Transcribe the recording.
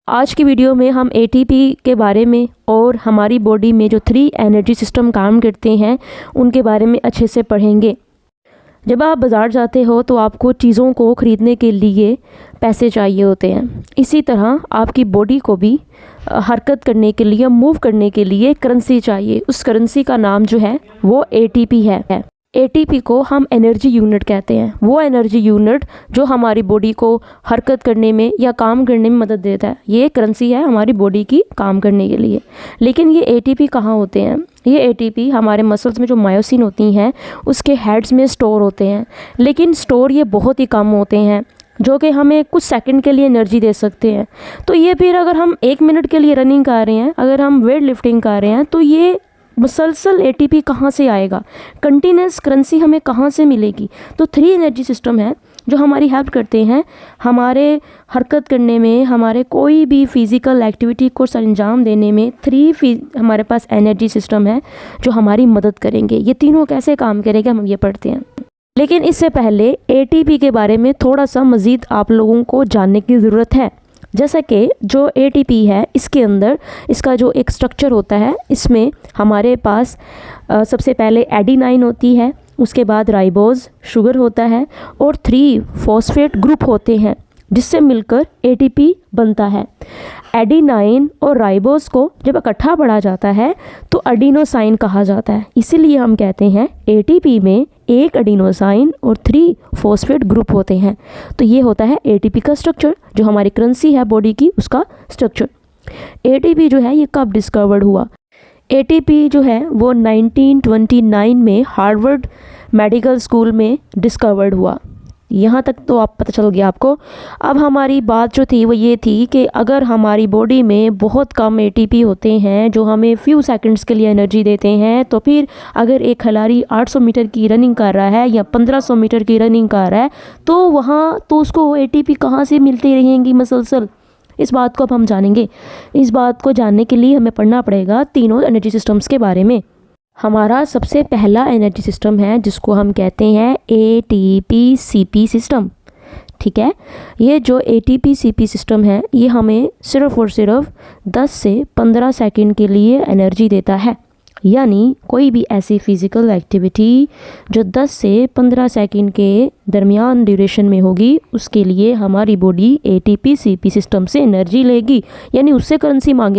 आज की वीडियो में हम एटीपी के बारे में और हमारी बॉडी में जो 3 एनर्जी सिस्टम काम करते हैं उनके बारे में अच्छे से पढ़ेंगे। जब आप बाज़ार जाते हो तो आपको चीज़ों को ख़रीदने के लिए पैसे चाहिए होते हैं। इसी तरह आपकी बॉडी को भी हरकत करने के लिए, मूव करने के लिए करेंसी चाहिए। उस करेंसी का नाम जो है वो एटीपी है। एटीपी को हम एनर्जी यूनिट कहते हैं। वो एनर्जी यूनिट जो हमारी बॉडी को हरकत करने में या काम करने में मदद देता है, ये करेंसी है हमारी बॉडी की काम करने के लिए। लेकिन ये एटीपी कहाँ होते हैं? ये एटीपी हमारे मसल्स में जो मायोसिन होती हैं उसके हेड्स में स्टोर होते हैं। लेकिन स्टोर ये बहुत ही कम होते हैं जो कि हमें कुछ सेकंड के लिए एनर्जी दे सकते हैं। तो ये फिर अगर हम 1 मिनट के लिए रनिंग कर रहे हैं, अगर हम वेट लिफ्टिंग कर रहे हैं, तो ये मुसलसल एटीपी कहाँ से आएगा? कंटिन्यूस करेंसी हमें कहाँ से मिलेगी? तो 3 एनर्जी सिस्टम हैं जो हमारी हेल्प करते हैं हमारे हरकत करने में, हमारे कोई भी फिज़िकल एक्टिविटी को अंजाम देने में। 3 हमारे पास एनर्जी सिस्टम है जो हमारी मदद करेंगे। ये तीनों कैसे काम करेंगे हम ये पढ़ते हैं। लेकिन इससे पहले एटीपी के बारे में थोड़ा सा मज़ीद आप लोगों को जानने की ज़रूरत है। जैसा कि जो एटीपी है इसके अंदर इसका जो एक स्ट्रक्चर होता है, इसमें हमारे पास सबसे पहले एडिनाइन होती है, उसके बाद राइबोज शुगर होता है और 3 फॉस्फेट ग्रुप होते हैं जिससे मिलकर एटीपी बनता है। एडिनाइन और राइबोज को जब इकट्ठा पढ़ा जाता है तो एडिनोसाइन कहा जाता है। इसीलिए हम कहते हैं एटीपी में 1 एडिनोसाइन और 3 फॉस्फेट ग्रुप होते हैं। तो ये होता है एटीपी का स्ट्रक्चर, जो हमारी करेंसी है बॉडी की, उसका स्ट्रक्चर। एटीपी जो है ये कब डिस्कवर्ड हुआ? एटीपी जो है वो 1929 में हार्वर्ड मेडिकल स्कूल में डिस्कवर्ड हुआ। यहाँ तक तो आप पता चल गया आपको। अब हमारी बात जो थी वो ये थी कि अगर हमारी बॉडी में बहुत कम एटीपी होते हैं जो हमें फ्यू सेकंड्स के लिए एनर्जी देते हैं, तो फिर अगर एक खिलाड़ी 800 मीटर की रनिंग कर रहा है या 1500 मीटर की रनिंग कर रहा है तो वहाँ तो उसको एटीपी कहाँ से मिलती रहेंगी मुसलसल? इस बात को अब हम जानेंगे। इस बात को जानने के लिए हमें पढ़ना पड़ेगा तीनों एनर्जी सिस्टम्स के बारे में। हमारा सबसे पहला एनर्जी सिस्टम है जिसको हम कहते हैं एटीपी सीपी सिस्टम। ठीक है, ये जो एटीपी सीपी सिस्टम है ये हमें सिर्फ़ और सिर्फ 10 से 15 सेकंड के लिए एनर्जी देता है। यानी कोई भी ऐसी फ़िज़िकल एक्टिविटी जो 10 से 15 सेकंड के दरमियान ड्यूरेशन में होगी उसके लिए हमारी बॉडी एटीपी सीपी सिस्टम से एनर्जी लेगी, यानी उससे करेंसी मांगे